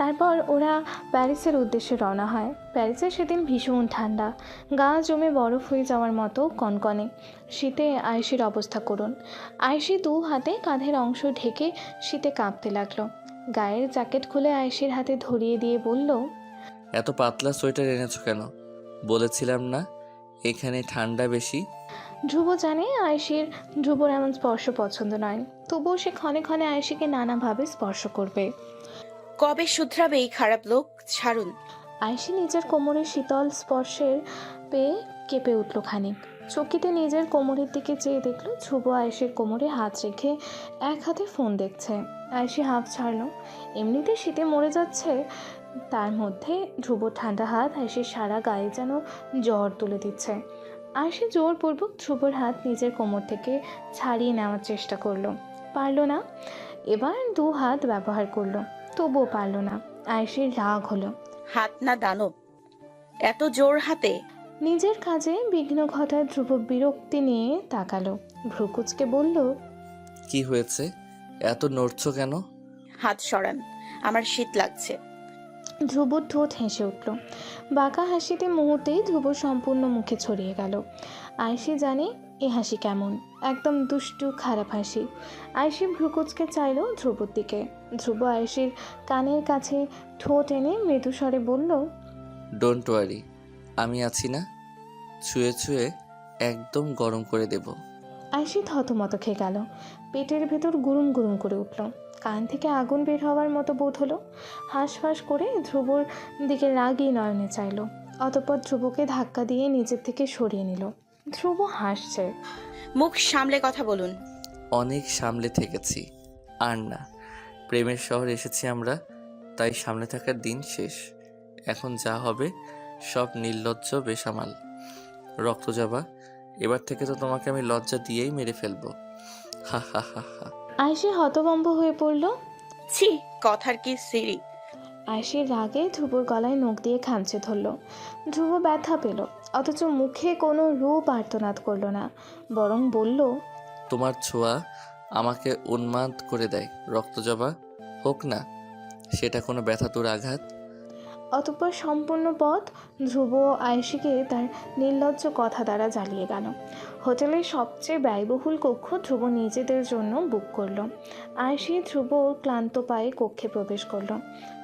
তারপর ওরা প্যারিসের উদ্দেশ্যে রওনা হয়। প্যারিসে সেদিন ভীষণ ঠান্ডা, গা জমে বরফ হয়ে যাওয়ার মতো কনকনে। শীতে আয়েশির অবস্থা করুণ। আয়েশি দু হাতে কাঁধের অংশ ঢেকে শীতে কাঁপতে লাগলো। গায়ের জ্যাকেট খুলে আয়েশির হাতে ধরিয়ে দিয়ে বলল, এত পাতলা সোয়েটার এনেছো কেন? বলেছিলাম না এখানে ঠান্ডা বেশি। ধ্রুব জানে আয়েশির ধ্রুবর এমন স্পর্শ পছন্দ নয়, তবুও সে ক্ষণে ক্ষণে আয়েশিকে নানাভাবে স্পর্শ করবে। কবে শুধরাবে এই খারাপ লোক? ছাড়ুন। আয়েশি নিজের কোমরের শীতল স্পর্শের পেয়ে কেঁপে উঠল খানিক। চকিতে নিজের কোমরের দিকে চেয়ে দেখল ধ্রুব আয়েশির কোমরে হাত রেখে এক হাতে ফোন দেখছে। আয়েশি হাঁফ ছাড়ল। এমনিতে শীতে মরে যাচ্ছে, তার মধ্যে ধ্রুবর ঠান্ডা হাত আয়েশির সারা গায়ে যেন জ্বর তুলে দিচ্ছে। আয়েশি জোরপূর্বক ধ্রুবর হাত নিজের কোমর থেকে ছাড়িয়ে নেওয়ার চেষ্টা করলো, পারল না। এবার দু হাত ব্যবহার করলো, তবুও পারল না। আয়েশির রাগ হলো। হাত না দানব, এত জোর হাতে? নিজের কাজে বিঘ্ন ঘটায় ধ্রুব বিরক্তি নিয়ে তাকালো, ভ্রুকুচকে বলল, কি হয়েছে? এত নড়ছো কেন? হাত সরান, আমার শীত লাগছে। ধ্রুবর ঠোঁট হেসে উঠল। বাঁকা হাসিতে মুহূর্তেই ধ্রুব সম্পূর্ণ মুখে ছড়িয়ে গেল। আয়েশি জানে এ হাসি কেমন, একদম দুষ্টু খারাপ হাসি। আয়েশি ভ্রুকুচকে চাইল ধ্রুবর দিকে। ধ্রুব আয়েশির কানের কাছে ঠোঁট এনে মৃদু স্বরে বলল, ডোন্ট ওয়ারি, আমি আছি না? ছুঁয়ে ছুঁয়ে একদম গরম করে দেব। আয়েশি থতমত খেয়ে গেল। পেটের ভেতর গুরুম গুরুম করে উঠল, কান থেকে আগুন বের হওয়ার মতো বোধ হলো। হাঁসফাঁস করে ধ্রুবর দিকে রাগী নয়নে চাইল, অতঃপর ধ্রুবকে ধাক্কা দিয়ে নিজের থেকে সরিয়ে নিল। ধ্রুব হাসছে। মুখ সামলে কথা বলুন। অনেক সামলে থেকেছি, আর না। প্রেমের শহর এসেছি আমরা, তাই সামনে থাকার দিন শেষ। এখন যা হবে সব নির্লজ্জ বেসামাল। রক্ত যাবা, এবার থেকে তো তোমাকে আমি লজ্জা দিয়েই মেরে ফেলবো। হা হা হা হা। আয়েশি হতভম্ব হয়ে পড়ল। ছি, কথার কি সিরি। আয়েশির রাগে ধ্রুবর গলায় নখ দিয়ে খামচে ধরল। ধ্রুব ব্যথা পেল, অথচ মুখে কোনো রূপ আর্তনাদ করল না, বরং বলল, তোমার ছোঁয়া আমাকে উন্মাদ করে দেয়। রক্ত জবা হোক না, সেটা কোনো ব্যথাতুর আঘাত। অতঃপর সম্পূর্ণ পথ ধ্রুব আয়েশিকে তার নির্লজ্জ কথা দ্বারা জ্বালিয়ে গেল। হোটেলের সবচেয়ে ব্যয়বহুল কক্ষ ধ্রুব নিজেদের জন্য বুক করলো। আয়েশি ধ্রুব ক্লান্ত পায়ে কক্ষে প্রবেশ করলো।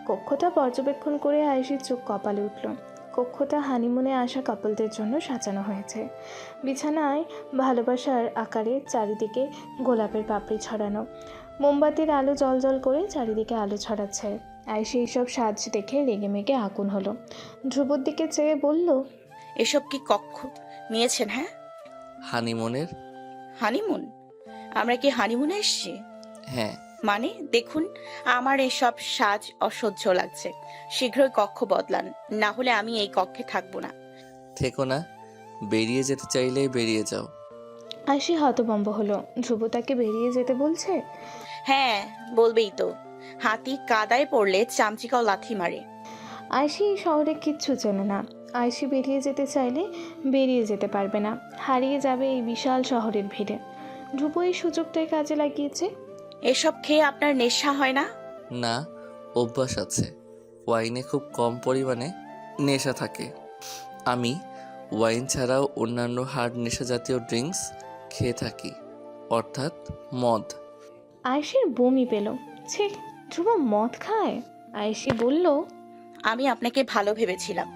কক্ষটা পর্যবেক্ষণ করে আয়েশির চোখ কপালে উঠল। কক্ষটা হানিমুনে আসা কাপলদের জন্য সাজানো হয়েছে। বিছানায় ভালোবাসার আকারে চারিদিকে গোলাপের পাপড়ি ছড়ানো, মোমবাতির আলো জলজল করে চারিদিকে আলো ছড়াচ্ছে। আয়েশি এইসব সাজ দেখে রেগেমেগে আগুন হলো। ধ্রুবর দিকে চেয়ে বলল, এসব কি কক্ষ নিয়েছেন? হ্যাঁ, হানিমুনের? হানিমুন? আমরা কি হানিমুনে এসেছি? হ্যাঁ। মানে দেখুন, আমার এসব সাজ অসহ্য লাগছে। শীঘ্রই কক্ষ বদলান, না হলে আমি এই কক্ষে থাকবো না। থেকো না, বেরিয়ে যেতে চাইলেই বেরিয়ে যাও। আয়েশি হতভম্ব হলো। ধ্রুব তাকে বেরিয়ে যেতে বলছে? হ্যাঁ, বলবেই তো। হাতি কাদায় পড়লে চামচিকাও লাথি মারে। আয়েশি এই শহরে কিচ্ছু চেনে না। আয়েশি বেরিয়ে যেতে চাইলে বেরিয়ে যেতে পারবে না, হারিয়ে যাবে এই বিশাল শহরের ভিড়ে। ধ্রুব এই সুযোগটাই কাজে লাগিয়েছে। এসব খেয়ে আপনার নেশা হয় না? না, অভ্যাস আছে। ওয়াইনে খুব কম পরিমাণে নেশা থাকে। আমি ওয়াইন ছাড়াও অন্যান্য হার্ড নেশা জাতীয় ড্রিঙ্কস খেয়ে থাকি, অর্থাৎ মদ। আয়েশির বমি পেল। ছি, ধ্রুব মদ খায়? আয়েশি বলল, আমি আপনাকে ভালো ভেবেছিলাম।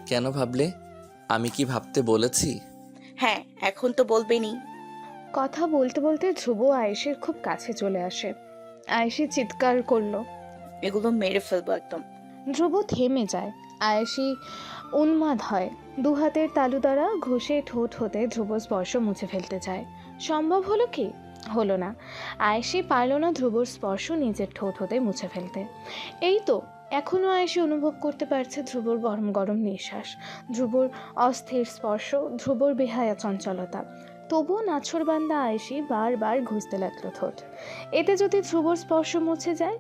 কেন ভাবলে? আমি কি ভাবতে বলেছি? হ্যাঁ, এখন তো বলবেনই। কথা বলতে বলতে ধ্রুব আয়েশির খুব কাছে চলে আসে। আয়েশি চিৎকার করলো। এগুলো মেরে ফেলবো একদম। ধ্রুব থেমে যায়। আয়েশি উন্মাদ হয়। দু হাতের তালু দ্বারা ঘষে ঠোঁট হতে ধ্রুব স্পর্শ মুছে ফেলতে চায়। সম্ভব হলো কি? হলো না। আয়েশি পারল না ধ্রুবর স্পর্শ নিজের ঠোঁট হতে মুছে ফেলতে। এই তো এখনও আয়েশি অনুভব করতে পারছে ধ্রুবর গরম গরম নিঃশ্বাস, ধ্রুবর অস্থির স্পর্শ, ধ্রুবর বেহায়া চঞ্চলতা। তবুও নাছোড়বান্দা আয়েশি বারবার ঘুষতে লাগলো ঠোঁট। এতে যদি ধ্রুবর স্পর্শ মুছে যায়?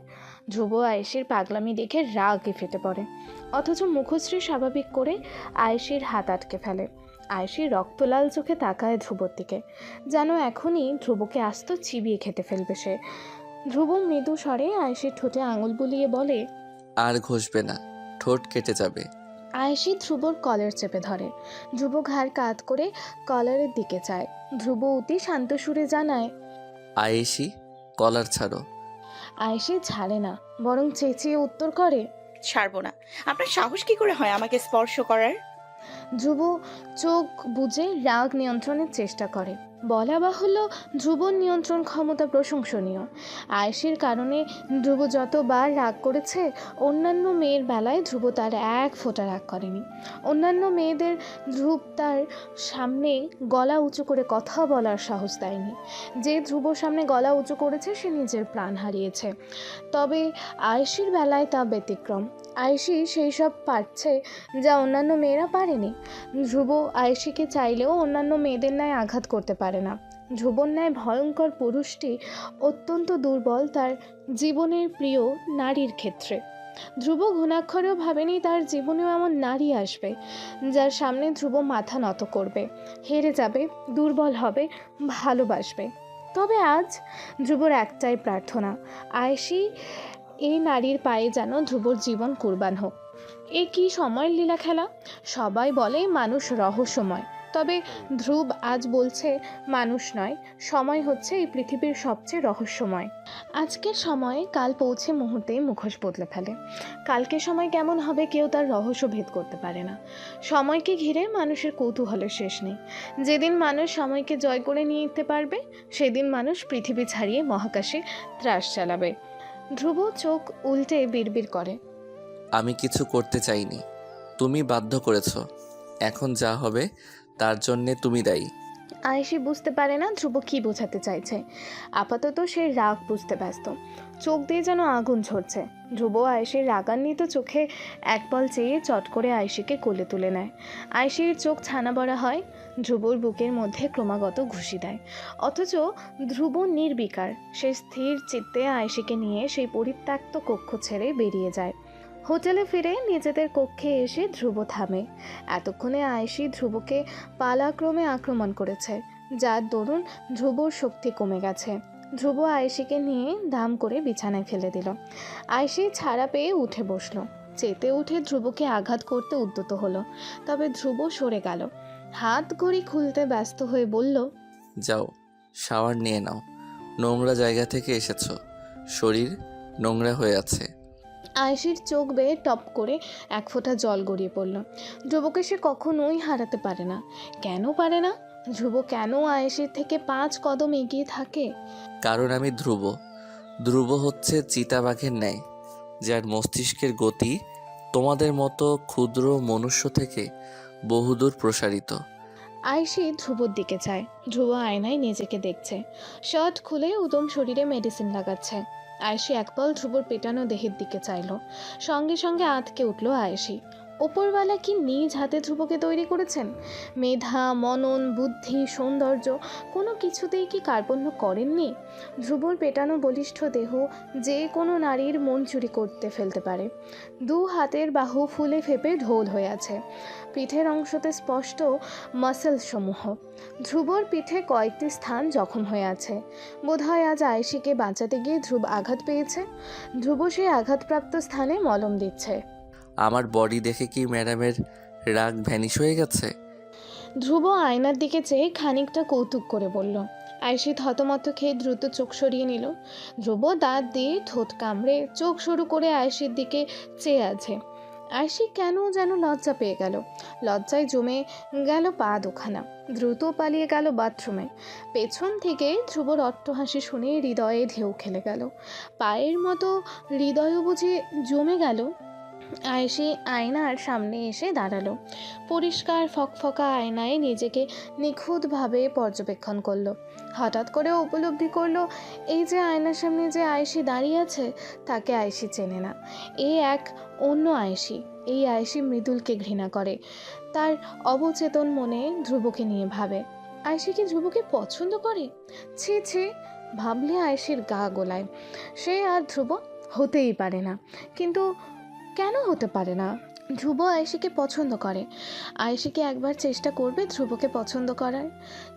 ধ্রুব আয়েশির পাগলামি দেখে রাগে ফেটে পড়ে, অথচ মুখশ্রী স্বাভাবিক করে আয়েশির হাত আটকে ফেলে। আয়েশি রক্তলাল চোখে তাকায় ধ্রুবর দিকে, যেন এখনই ধ্রুবকে আস্ত চিবিয়ে খেতে ফেলবে সে। ধ্রুব মৃদু স্বরে আয়েশির ঠোঁটে আঙুল বুলিয়ে বলে, আর ঘষবে না, ঠোঁট কেটে যাবে। আয়েশি ধ্রুবর কলার চেপে ধরে। ধ্রুব ঘাড় কাত করে কলারের দিকে চায়। ধ্রুব অতি শান্ত সুরে জানায়। আয়েশি, কলার ছাড়ো। আয়েশি ছাড়ে না, বরং চেঁচিয়ে উত্তর করে। ছাড়বো না। আপনার সাহস কি করে হয় আমাকে স্পর্শ করার? ধ্রুব চোখ বুজে রাগ নিয়ন্ত্রণের চেষ্টা করে। বলা বাহুল্য, ধ্রুবর নিয়ন্ত্রণ ক্ষমতা প্রশংসনীয়। আয়েশির কারণে ধ্রুব যতবার রাগ করেছে, অন্যান্য মেয়ের বেলায় ধ্রুব তার এক ফোঁটা রাগ করেনি। অন্যান্য মেয়েদের ধ্রুব তার সামনে গলা উঁচু করে কথা বলার সাহস দেয়নি। যে ধ্রুবর সামনে গলা উঁচু করেছে সে নিজের প্রাণ হারিয়েছে। তবে আয়েশির বেলায় তা ব্যতিক্রম। আয়েশি সেই সব পারছে যা অন্যান্য মেয়েরা পারেনি। ধ্রুব আয়েশিকে চাইলেও অন্যান্য মেয়েদের ন্যায় আঘাত করতে পারে না। ধ্রুবর ন্যায় ভয়ঙ্কর পুরুষটি অত্যন্ত দুর্বল তার জীবনের প্রিয় নারীর ক্ষেত্রে। ধ্রুব ঘুণাক্ষরেও ভাবেনি তার জীবনেও এমন নারী আসবে যার সামনে ধ্রুব মাথা নত করবে, হেরে যাবে, দুর্বল হবে, ভালোবাসবে। তবে আজ ধ্রুবর একটাই প্রার্থনা, আয়েশি এই নারীর পায়ে যেন ধ্রুবর জীবন কুরবান হোক। এ কি সময়ের লীলা খেলা! সবাই বলে মানুষ রহস্যময়, তবে ধ্রুব আজ বলছে মানুষ নয়, সময় হচ্ছে এই পৃথিবীর সবচেয়ে রহস্যময়। আজকের সময়ে কাল পৌঁছে মুহূর্তেই মুখোশ বদলে ফেলে। কালকের সময় কেমন হবে কেউ তার রহস্য ভেদ করতে পারে না। সময়কে ঘিরে মানুষের কৌতূহলের শেষ নেই। যেদিন মানুষ সময়কে জয় করে নিতে পারবে, সেদিন মানুষ পৃথিবী ছাড়িয়ে মহাকাশে ত্রাস চালাবে। ধ্রুব চোখ উল্টে বিড়বিড় করে। আমি কিছু করতে চাইনি, তুমি বাধ্য করেছ। এখন যা হবে তার জন্যে তুমি দায়ী। আয়েশি বুঝতে পারে না ধ্রুব কি বোঝাতে চাইছে। আপাতত সে রাগ বুঝতে ব্যস্ত। চোখ দিয়ে যেন আগুন ঝরছে। ধ্রুব আয়েশির রাগান্বিত চোখে একপল চেয়ে চট করে আয়েশিকে কোলে তুলে নেয়। আয়েশির চোখ ছানা বড়া হয়। ধ্রুবর বুকের মধ্যে ক্রমাগত ঘুষি দেয়। অথচ ধ্রুব নির্বিকার। সে স্থির চিত্তে আয়েশিকে নিয়ে সেই পরিত্যক্ত কক্ষ ছেড়ে বেরিয়ে যায়। হোটেলে ফিরে নিজেদের কক্ষে এসে ধ্রুব থামে। এতক্ষণে আয়েশি ধ্রুবকে পালাক্রমে আক্রমণ করেছে, যার দরুন ধ্রুবর শক্তি কমে গেছে। ধ্রুব আয়েশিকে নিয়ে দাম করে বিছানায় ফেলে দিল। আয়েশি ছাড়া পেয়ে উঠে বসলো। চেতে উঠে ধ্রুবকে আঘাত করতে উদ্যত হলো, তবে ধ্রুব সরে গেল। হাত ঘড়ি খুলতে ব্যস্ত হয়ে বলল, যাও, শাওয়ার নিয়ে নাও, নোংরা জায়গা থেকে এসেছো, শরীর নোংরা হয়ে আছে। আয়েশির চোখ বেয়ে টপ করে এক ফোঁটা জল গড়িয়ে পড়ল। ধ্রুবকে সে কখনোই হারাতে পারে না। কেন পারে না? ধ্রুব কেন আয়েশির থেকে 5 কদম এগিয়ে থাকে? কারণ আমি ধ্রুব। ধ্রুব হচ্ছে চিতাবাঘের ন্যায়, যার মস্তিষ্কের গতি তোমাদের মতো ক্ষুদ্র মনুষ্য থেকে বহুদূর প্রসারিত। আয়েশি ধ্রুবর দিকে চায়। ধ্রুব আয়নায় নিজেকে দেখছে। শার্ট খুলে উদম শরীরে মেডিসিন লাগাচ্ছে। আয়েশি একপল ধ্রুবর পেটানো দেহের দিকে চাইল। সঙ্গে সঙ্গে আঁতকে উঠল আয়েশি। ওপরওয়ালা কি নিজ হাতে ধ্রুবকে তৈরি করেছেন? মেধা, মনন, বুদ্ধি, সৌন্দর্য কোনো কিছুতেই কি কার্পণ্য করেননি? ধ্রুবর পেটানো বলিষ্ঠ দেহ যে কোনো নারীর মন চুরি করতে ফেলতে পারে। 2 হাতের বাহু ফুলে ফেপে ঢোল হয়ে আছে। পিঠের অংশতে স্পষ্ট মাসেল সমূহ। ধ্রুবর পিঠে কয়েকটি স্থান জখম হয়ে আছে। বোধহয় আজ আয়েশিকে বাঁচাতে গিয়ে ধ্রুব আঘাত পেয়েছে। ধ্রুব সেই আঘাতপ্রাপ্ত স্থানে মলম দিচ্ছে। আমার বডি দেখে কি ম্যাডামের রাগ ভ্যানিশ হয়ে গেছে? ধ্রুব আয়নার দিকে চেয়ে খানিকটা কৌতুক করে বলল। আয়েশি থতমত খেয়ে দ্রুত চোখ সরিয়ে নিল। ধ্রুব দাঁত দিয়ে ঠোঁট কামড়ে চোখ শুরু করে আয়েশির দিকে চেয়ে আছে। আয়েশি কেন যেন লজ্জা পেয়ে গেল। লজ্জায় জমে গেল পা দুখানা। দ্রুত পালিয়ে গেল বাথরুমে। পেছন থেকে ধ্রুবর অট্টহাসি শুনে হৃদয়ে ঢেউ খেলে গেল। পায়ের মতো হৃদয়ও বুঝে জমে গেল। আয়েশি আয়নার সামনে এসে দাঁড়ালো। পরিষ্কার ফকফকা আয়নায় নিজেকে নিখুঁতভাবে পর্যবেক্ষণ করলো। হঠাৎ করে উপলব্ধি করলো, এই যে আয়নার সামনে যে আয়েশি দাঁড়িয়ে আছে তাকে আয়েশি চেনে না। এই এক অন্য আয়েশি। এই আয়েশি মৃদুলকে ঘৃণা করে। তার অবচেতন মনে ধ্রুবকে নিয়ে ভাবে। আয়েশি কি ধ্রুবকে পছন্দ করে? ছি ছি, ভাবলে আয়েশির গা গোলায়। সে আর ধ্রুব হতেই পারে না। কিন্তু কেন হতে পারে না? ধ্রুব আয়েশিকে পছন্দ করে। আয়েশিকে একবার চেষ্টা করবে ধ্রুবকে পছন্দ করার।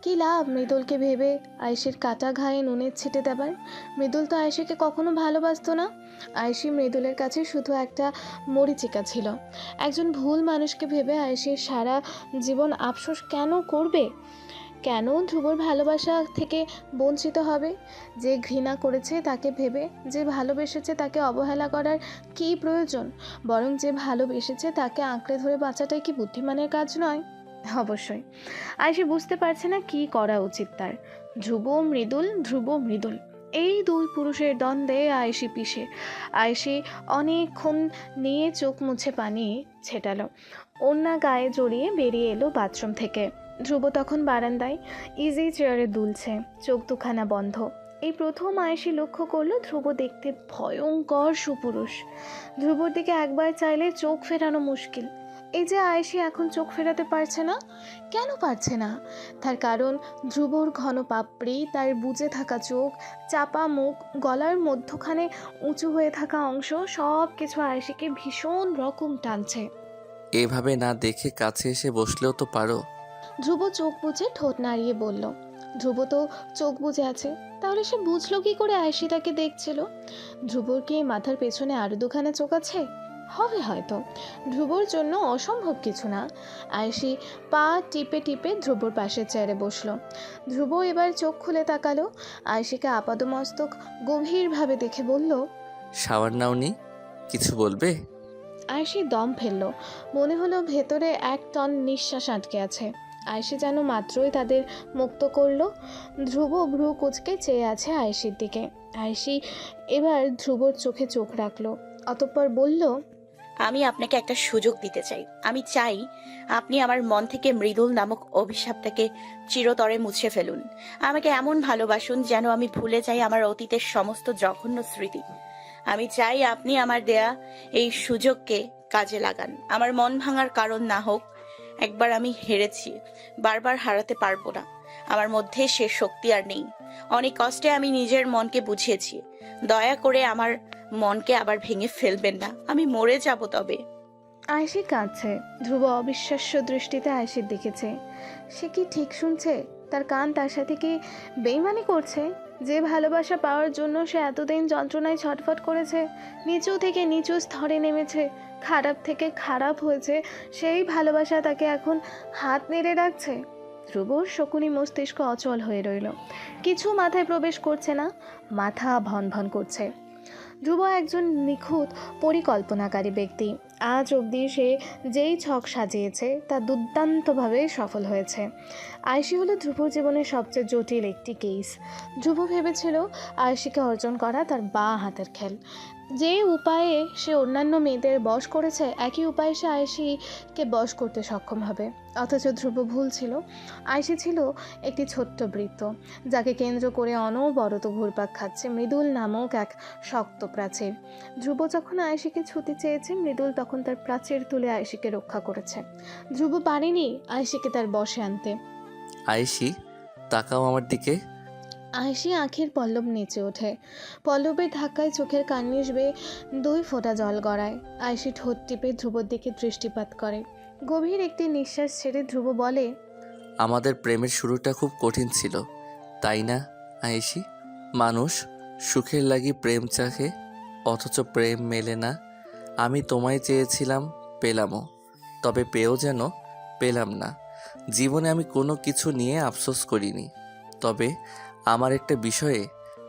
কী লাভ মৃদুলকে ভেবে আয়েশির কাটা ঘায়ে নুনের ছিটে দেবার। মৃদুল তো আয়েশিকে কখনো ভালোবাসতো না। আয়েশি মৃদুলের কাছে শুধু একটা মরীচিকা ছিল। একজন ভুল মানুষকে ভেবে আয়েশির সারা জীবন আফসোস কেন করবে? কেন ধ্রুবর ভালোবাসা থেকে বঞ্চিত হবে? যে ঘৃণা করেছে তাকে ভেবে, যে ভালোবেসেছে তাকে অবহেলা করার কী প্রয়োজন? বরং যে ভালোবেসেছে তাকে আঁকড়ে ধরে বাঁচাটাই কি বুদ্ধিমানের কাজ নয়? অবশ্যই। আয়েশি বুঝতে পারছে না কি করা উচিত তার। ধ্রুব মৃদুল, ধ্রুব মৃদুল, এই দুই পুরুষের দ্বন্দ্বে আয়েশি পিষে। আয়েশি অনেকক্ষণ নিয়ে চোখ মুছে পানি ছেটালো, ওড়না গায়ে জড়িয়ে বেরিয়ে এলো বাথরুম থেকে। ধ্রুব তখন বারান্দায় ইজি চেয়ারে দুলছে, চোখ দুখানা বন্ধ। এই প্রথম আয়েশি লক্ষ্য করলো ধ্রুব দেখতে ভয়ঙ্কর সুপুরুষ। ধ্রুবর দিকে একবার চাইলে চোখ ফেরানো মুশকিল। এই যে আয়েশি এখন চোখ ফেরাতে পারছে না, কেন পারছে না? তার কারণ ধ্রুবর ঘন পাপড়ি, তার বুজে থাকা চোখ, চাপা মুখ, গলার মধ্যখানে উঁচু হয়ে থাকা অংশ, সব কিছু আয়েশিকে ভীষণ রকম টানছে। এভাবে না দেখে কাছে এসে বসলেও তো পারো। ধ্রুব চোখ বুজে ঠোঁট নাড়িয়ে বলল। ধ্রুব তো চোখ বুজে আছে, তাহলে সে বুঝলো কি করে আয়েশি তাকে দেখছিল? ধ্রুবর কি মাথার পেছনে আরো দুখানা চোখ আছে? হবে হয়তো। ধ্রুবর জন্য অসম্ভব কিছু না। আয়েশি পা টিপে টিপে ধ্রুবর পাশের চেয়ারে বসলো। ধ্রুব এবার চোখ খুলে তাকালো। আয়েশিকে আপাদমস্তক গভীরভাবে দেখে বলল, শাওয়ার নাওনি? কিছু বলবে? আয়েশি দম ফেলল। মনে হলো ভেতরে 1 টন নিঃশ্বাস আটকে আছে। আয়েশি যেন মাত্রই তাদের মুক্ত করলো। ধ্রুব ভ্রু কুঁচকে চেয়ে আছে আয়েশির দিকে। আয়েশি এবার ধ্রুবর চোখে চোখ রাখলো, অতঃপর বলল, আমি আপনাকে একটা সুযোগ দিতে চাই। আমি চাই আপনি আমার মন থেকে মৃদুল নামক অভিশাপটাকে চিরতরে মুছে ফেলুন। আমাকে এমন ভালোবাসুন যেন আমি ভুলে যাই আমার অতীতের সমস্ত জঘন্য স্মৃতি। আমি চাই আপনি আমার দেয়া এই সুযোগকে কাজে লাগান। আমার মন ভাঙার কারণ না হোক। একবার আমি হেরেছি, বারবার হারাতে পারবো না। আমার মধ্যে সে শক্তি আর নেই। অনেক কষ্টে আমি নিজের মনকে বুঝিয়েছি। দয়া করে আমার মনকে আবার ভেঙে ফেলবেন না। আমি মরে যাব তবে। আয়েশি কাঁদছে। ধ্রুব অবিশ্বাস্য দৃষ্টিতে আয়েশির দিকেছে। সে কি ঠিক শুনছে? তার কান তার সাথে কি বেইমানি করছে? যে ভালোবাসা পাওয়ার জন্য সে এতদিন যন্ত্রণায় ছটফট করেছে, নিচু থেকে নিচু স্তরে নেমেছে, খারাপ থেকে খারাপ হয়েছে, সেই ভালোবাসা তাকে এখন হাত নেড়ে রাখছে। ধ্রুবর শকুনি মস্তিষ্ক অচল হয়ে রইল। কিছু মাথায় প্রবেশ করছে না, মাথা ভন ভন করছে। ধ্রুব একজন নিখুঁত পরিকল্পনাকারী ব্যক্তি। আজ অবধি সে যেই ছক সাজিয়েছে তা দুর্দান্তভাবে সফল হয়েছে। আয়েশি হলো ধ্রুবর জীবনের সবচেয়ে জটিল একটি কেস। ধ্রুব ভেবেছিল আয়েশিকে অর্জন করা তার বাঁ হাতের খেল। যে উপায়ে সে অন্যান্য মেয়েদের বশ করেছে, একই উপায়ে সে আয়েশিকে বশ করতে সক্ষম হবে। অথচ ধ্রুব ভুল ছিল। আয়েশি ছিল একটি ছোট্ট বৃত্ত, যাকে কেন্দ্র করে অনবরত ঘুরপাক খাচ্ছে মৃদুল নামক এক শক্ত প্রাচীর। ধ্রুব যখন আয়েশিকে ছুতে চেয়েছে, মৃদুল তখন তার প্রাচীর তুলে আয়েশিকে রক্ষা করেছে। ধ্রুব পারেনি আয়েশিকে তার বশে আনতে। আয়েশি, তাকাও আমার দিকে। আয়েশি আঁখের পল্লব নিচে ওঠে। পল্লবের ধাক্কায় চোখের কার্নিশ বেয়ে 2 ফোঁটা জল গড়ায়। আয়েশি ঠোঁট টিপে ধ্রুবর দিকে দৃষ্টিপাত করে। গভীর একটি নিঃশ্বাস ছেড়ে ধ্রুব বলে, আমাদের প্রেমের শুরুটা খুব কঠিন ছিল, তাই না আয়েশি? মানুষ সুখের লাগি প্রেম চাহে, অথচ প্রেম মেলে না। আমি তোমায় চেয়েছিলাম, পেলামও, তবে পেয়েও যেন পেলাম না। জীবনে আমি কোনো কিছু নিয়ে আফসোস করিনি, তবে আমার একটা বিষয়ে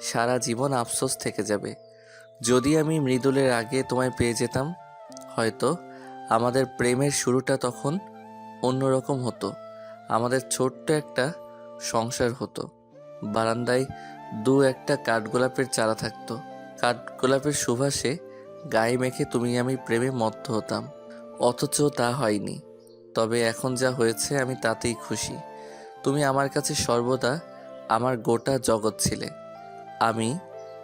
সারা জীবন আফসোস থেকে যাবে। যদি আমি মৃদুলের আগে তোমায় পেয়ে যেতাম, হয়তো আমাদের প্রেমের শুরুটা তখন অন্যরকম হতো। আমাদের ছোট্ট একটা সংসার হতো। বারান্দায় 2-1টা কাঠগোলাপের চারা থাকতো। কাঠগোলাপের সুবাসে গায়ে মেখে তুমি আমি প্রেমে মত্ত হতাম। অথচ তা হয়নি। তবে এখন যা হয়েছে আমি তাতেই খুশি। তুমি আমার কাছে সর্বদা আমার গোটা জগৎ ছিলে। আমি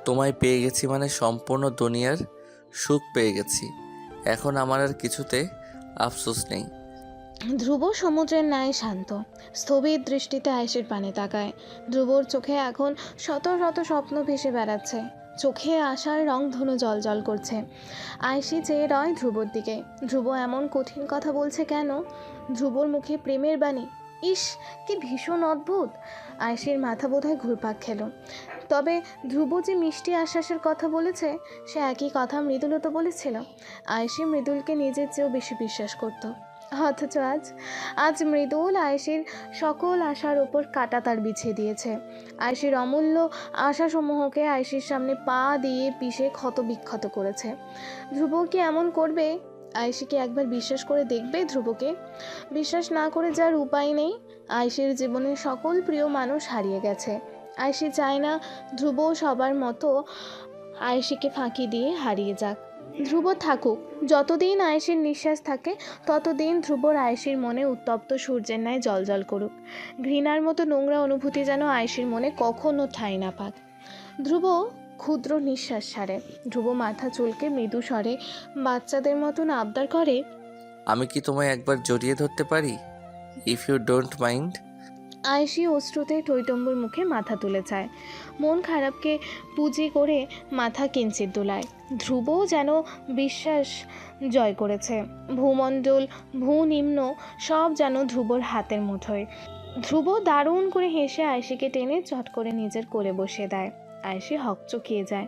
তোমায় পেয়ে গেছি মানে সম্পূর্ণ দুনিয়ার সুখ পেয়ে গেছি। এখন আমার আর কিছুতে আফসোস নেই। ধ্রুব সমুদ্রের ন্যায় শান্ত, স্থবির দৃষ্টিতে আয়েশির পানে তাকায়। ধ্রুবর চোখে এখন শত শত স্বপ্ন ভেসে বেড়াচ্ছে। চোখে আশার রংধনু জল করছে। আয়েশি চেয়ে রয় ধ্রুবর দিকে। ধ্রুব এমন কঠিন কথা বলছে কেন? ধ্রুবর মুখে প্রেমের বাণী। ইস, কি ভীষণ অদ্ভুত। আয়েশির মাথা বোধহয় ঘুরপাক খেল। তবে ধ্রুব যে মিষ্টি আশ্বাসের কথা বলেছে, সে একই কথা মৃদুলও তো বলেছিল। আয়েশি মৃদুলকে নিজের চেয়েও বেশি বিশ্বাস করত। অথচ আজ মৃদুল আয়েশির সকল আশার ওপর কাঁটাতার বিছিয়ে দিয়েছে। আয়েশির অমূল্য আশাসমূহকে আয়েশির সামনে পা দিয়ে পিষে ক্ষতবিক্ষত করেছে। ধ্রুব কি এমন করবে? আয়েশিকে একবার বিশ্বাস করে দেখবে ধ্রুবকে? বিশ্বাস না করে যার উপায় নেই। আয়েশির জীবনের সকল প্রিয় মানুষ হারিয়ে গেছে। আয়েশি চায় না ধ্রুব সবার মতো আয়েশিকে ফাঁকি দিয়ে হারিয়ে যাক। ধ্রুব থাকুক, যতদিন আয়েশির নিঃশ্বাস থাকে ততদিন ধ্রুবর আয়েশির মনে উত্তপ্ত সূর্যের ন্যায় জ্বলজ্বল করুক। ঘৃণার মতো নোংরা অনুভূতি যেন আয়েশির মনে কখনো ঠাঁই না পাক। ধ্রুব ক্ষুদ্র নিঃশ্বাস ছাড়ে। ধ্রুব মাথা চুলকে মৃদু স্বরে বাচ্চাদের মতন আবদার করে, আমি কি তোমায় একবার জড়িয়ে ধরতে পারি? If you don't mind. আয়েশি অশ্রুতে টইটম্বুর মুখে মাথা তুলে চায়। মন খারাপকে পুঁজি করে মাথা কিঞ্চিত দোলায়। ধ্রুবও যেন বিশ্বাস জয় করেছে। ভূমণ্ডল ভূনিম্ন সব যেন ধ্রুবর হাতের মুঠোয়। ধ্রুব দারুণ করে হেসে আয়েশিকে টেনে চট করে নিজের কোলে বসিয়ে দেয়। আয়েশি হকচকিয়ে যায়।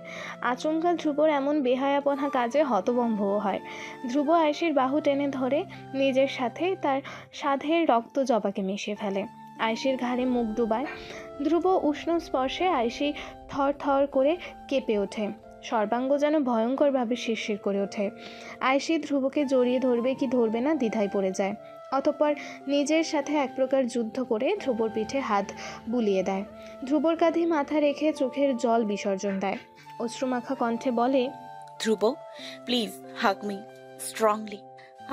আচমকা ধ্রুবর এমন বেহায়াপনা কাজে হতভম্বও হয়। ধ্রুব আয়েশির বাহু টেনে ধরে নিজের সাথে তার সাধের রক্ত জবাকে মিশিয়ে ফেলে। আয়েশির ঘাড়ে মুখ ডুবায়। ধ্রুব উষ্ণ স্পর্শে আয়েশি থর থর করে কেঁপে ওঠে। সর্বাঙ্গ যেন ভয়ঙ্করভাবে শিরশির করে ওঠে। আয়েশি ধ্রুবকে জড়িয়ে ধরবে কি ধরবে না দ্বিধায় পড়ে যায়। অতঃপর নিজের সাথে এক প্রকার যুদ্ধ করে ধ্রুবর পিঠে হাত বুলিয়ে দেয়। ধ্রুবর কাঁধে মাথা রেখে চোখের জল বিসর্জন দেয়। অশ্রুমাখা কণ্ঠে বলে, ধ্রুব, প্লিজ হাগ মি স্ট্রংলি।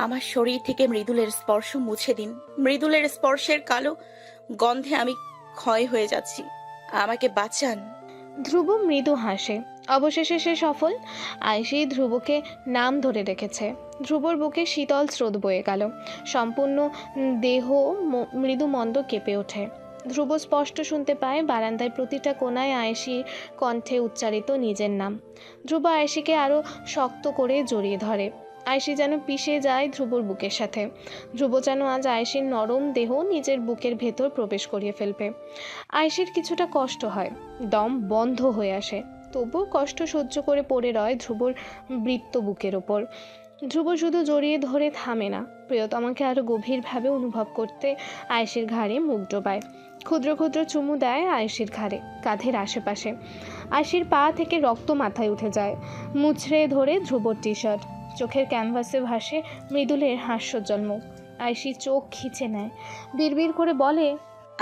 আমার শরীর থেকে মৃদুলের স্পর্শ মুছে দিন। মৃদুলের স্পর্শের কালো গন্ধে আমি ক্ষয় হয়ে যাচ্ছি। আমাকে বাঁচান। ধ্রুব মৃদু হাসে। অবশেষে সে সফল। আয়েশি ধ্রুবকে নাম ধরে রেখেছে। ধ্রুবর বুকে শীতল স্রোত বয়ে গেল। সম্পূর্ণ দেহ মৃদু মন্দ কেঁপে ওঠে। ধ্রুব স্পষ্ট শুনতে পায় বারান্দায় প্রতিটা কোণায় আয়েশির কণ্ঠে উচ্চারিত নিজের নাম। ধ্রুব আয়েশিকে আরও শক্ত করে জড়িয়ে ধরে। আয়েশি যেন পিষে যায় ধ্রুবর বুকের সাথে। ধ্রুব যেন আজ আয়েশির নরম দেহ নিজের বুকের ভেতর প্রবেশ করিয়ে ফেলবে। আয়েশির কিছুটা কষ্ট হয়, দম বন্ধ হয়ে আসে। তবুও কষ্ট সহ্য করে পড়ে রয় ধ্রুবর বৃত্ত বুকের ওপর। ধ্রুব শুধু জড়িয়ে ধরে থামে না, প্রিয়তমাকে আরও গভীরভাবে অনুভব করতে আয়েশির ঘাড়ে মুখ ডোবায়। ক্ষুদ্র ক্ষুদ্র চুমু দেয় আয়েশির ঘাড়ে, কাঁধের আশেপাশে। আয়েশির পা থেকে রক্ত মাথায় উঠে যায়। মুচড়ে ধরে ধ্রুবর টি শার্ট। চোখের ক্যানভাসে ভাসে মৃদুলের হাস্যোজ্জ্বল মুখ। আয়েশি চোখ খিচে নেয়, বিড়বিড় করে বলে,